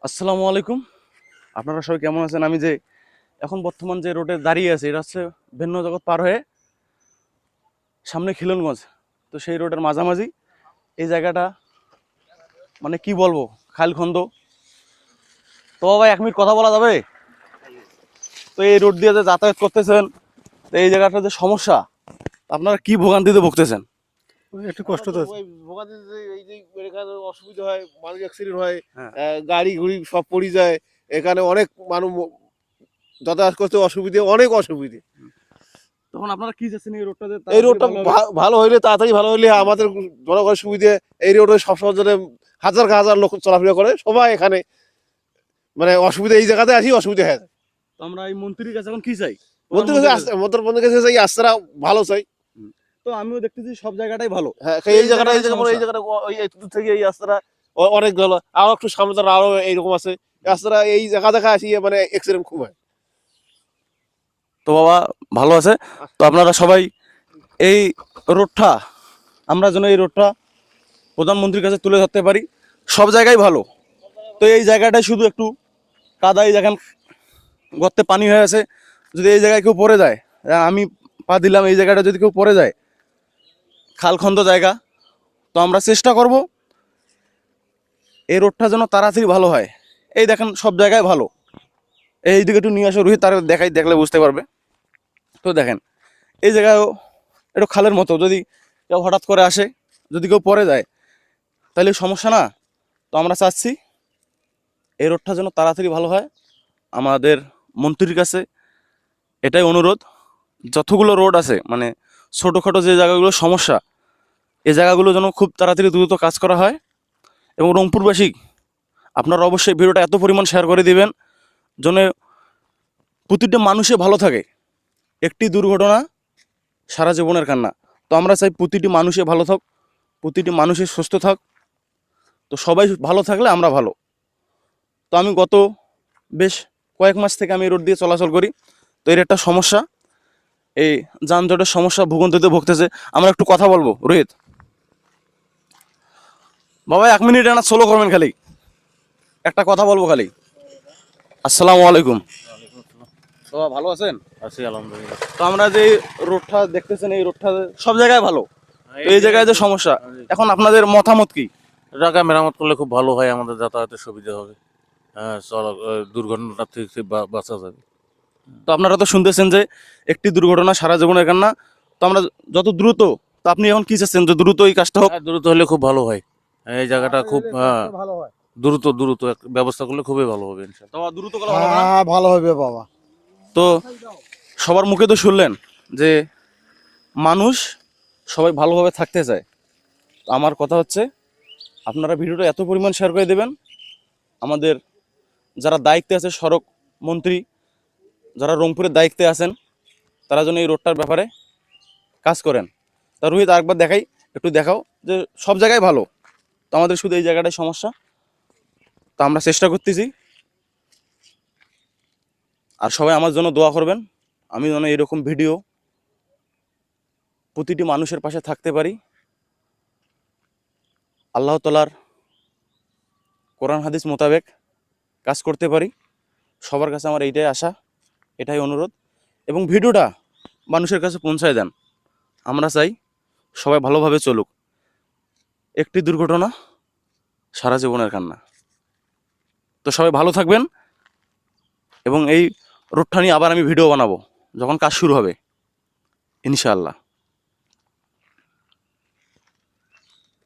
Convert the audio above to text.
আসসালামু আলাইকুম। আপনারা সবাই কেমন আছেন? আমি যে এখন বর্তমান যে রোডে দাঁড়িয়ে আছি, এটা হচ্ছে ভিন্ন জগৎ পার হয়ে সামনে খিলনগঞ্জ। তো সেই রোডের মাঝামাঝি এই জায়গাটা, মানে কি বলবো, খালখন্দ। তো ভাই 1 মিনিট কথা বলা যাবে? তো এই রোড দিয়ে যে যাতায়াত করতেছেন, তো এই জায়গাটা যে সমস্যা, আপনারা কি ভোগান্তিতে ভুগতেছেন? একটু কষ্ট তো আছে। ভোগান্তিতে এই যে এখানে অসুবিধা হয়, মানুষ অ্যাক্সিডেন্ট হয়, হ্যাঁ। গাড়ি ঘুড়ি সব পড়ে যায়। এখানে অনেক মানুষ যাতায়াত করতে অসুবিধে, অনেক অসুবিধে। তখন আপনারা কি চাচ্ছেন এই রোডটা যে এই তাড়াতাড়ি রোডটা ভালো হবে? ভালো হইলে, তাড়াতাড়ি ভালো হইলে আমাদের জনগণের সুবিধে। এই রোডে সবসময় জন্য হাজার হাজার লোক চলাফেরা করে, সবাই এখানে মানে অসুবিধা, এই জায়গাতে আসি অসুবিধা হয়। তো আমরা এই মন্ত্রীর কাছে এখন কি চাই? মন্ত্রীর কাছে মন্ত্রীর কাছে এই রাস্তাটা ভালো চাই। তো আমিও দেখতেছি সব জায়গাটাই ভালো। হ্যাঁ, এই জায়গাটা এই এতদূর থেকে এই রাস্তাটা অনেক ভালো। আরো একটু সামনে তারা আরো এইরকম আছে রাস্তাটা, এই জায়গা দেখা আসি মানে অ্যাক্সিডেন্ট খুব হয়। তো বাবা ভালো আছে। তো আপনারা সবাই এই রোডটা, আমরা যেন এই রোডটা প্রধানমন্ত্রীর কাছে তুলে ধরতে পারি। সব জায়গায় ভালো, তো এই জায়গাটায় শুধু একটু কাদাই, দেখেন গর্তে পানি হয়ে আছে। যদি এই জায়গায় কেউ পড়ে যায়, আমি পা দিলাম, এই জায়গাটা যদি কেউ পড়ে যায়, খালখন্দ জায়গা। তো আমরা চেষ্টা করব এই রোডটা যেন তাড়াতাড়ি ভালো হয়। এই দেখেন সব জায়গায় ভালো। এই দিকে একটু নিয়ে আসো রোহিত, তার দেখাই, দেখলে বুঝতে পারবে। তো দেখেন এই জায়গায়ও একটু খালের মতো, যদি কেউ হঠাৎ করে আসে, যদি কেউ পড়ে যায়, তাহলে সমস্যা না। তো আমরা চাচ্ছি এই রোডটা যেন তাড়াতাড়ি ভালো হয়। আমাদের মন্ত্রীর কাছে এটাই অনুরোধ, যতগুলো রোড আছে, মানে ছোটোখাটো যে জায়গাগুলো সমস্যা, এই জায়গাগুলো যেন খুব তাড়াতাড়ি দ্রুত কাজ করা হয়। এবং রংপুরবাসী, আপনারা অবশ্যই ভিডিওটা এত পরিমাণ শেয়ার করে দিবেন যেন প্রতিটা মানুষে ভালো থাকে। একটি দুর্ঘটনা সারা জীবনের কান্না। তো আমরা চাই প্রতিটি মানুষে ভালো থাক, প্রতিটি মানুষে সুস্থ থাক। তো সবাই ভালো থাকলে আমরা ভালো। তো আমি গত বেশ কয়েক মাস থেকে আমি এই রোড দিয়ে চলাচল করি। তো এর একটা সমস্যা, এই যানজটের সমস্যা, ভোগান্তিতে ভুগতেছে। আমরা একটু কথা বলবো রোহিত। বাবা 1 মিনিট না সোলো করবেন, খালি একটা কথা বলবো খালি। আসসালামু আলাইকুম। বাবা ভালো আছেন? আছি আলহামদুলিল্লাহ। তো আমরা যে রোডটা দেখতেছেন, এই রোডটা সব জায়গায় ভালো, তো এই জায়গায় যে সমস্যা, এখন আপনাদের মতামত কি? এলাকা মেরামত করলে খুব ভালো হয়, আমাদের যাতায়াতের সুবিধা হবে। হ্যাঁ, দুর্ঘটনা থেকে বাঁচা যাবে। তো আপনারা তো শুনতেছেন যে একটি দুর্ঘটনা সারা জীবনের কান্না। তো আমরা যত দ্রুত, তো আপনি এখন কি চাচ্ছেন যে দ্রুত এই কাজটা হোক? হ্যাঁ, দ্রুত হলে খুব ভালো হয়। এই জায়গাটা খুব দ্রুত দ্রুত একটা ব্যবস্থা করলে খুবই ভালো হবে ইনশাআল্লাহ। তো দ্রুত করা ভালো না? হ্যাঁ, ভালো হবে বাবা। তো সবার মুখে তো শুনলেন যে মানুষ সবাই ভালোভাবে থাকতে চায়। তো আমার কথা হচ্ছে, আপনারা ভিডিওটা এত পরিমাণ শেয়ার করে দেবেন, আমাদের যারা দায়িত্বে আছে, সড়ক মন্ত্রী যারা রংপুরের দায়িত্বে আছেন, তারা যেন এই রোডটার ব্যাপারে কাজ করেন। তা রোহিত আরেকবার দেখাই, একটু দেখাও যে সব জায়গায় ভালো, তো আমাদের শুধু এই জায়গাটায় সমস্যা। তো আমরা চেষ্টা করতেছি, আর সবাই আমার জন্য দোয়া করবেন, আমি যেন এরকম ভিডিও প্রতিটি মানুষের পাশে থাকতে পারি। আল্লাহ তাআলার কোরআন হাদিস মোতাবেক কাজ করতে পারি। সবার কাছে আমার এইটাই আশা, এটাই অনুরোধ। এবং ভিডিওটা মানুষের কাছে পৌঁছায় দেন। আমরা চাই সবাই ভালোভাবে চলুক। একটি দুর্ঘটনা সারা জীবনের কান্না। তো সবাই ভালো থাকবেন, এবং এই রোডটা নিয়ে আবার আমি ভিডিও বানাবো যখন কাজ শুরু হবে ইনশাআল্লাহ।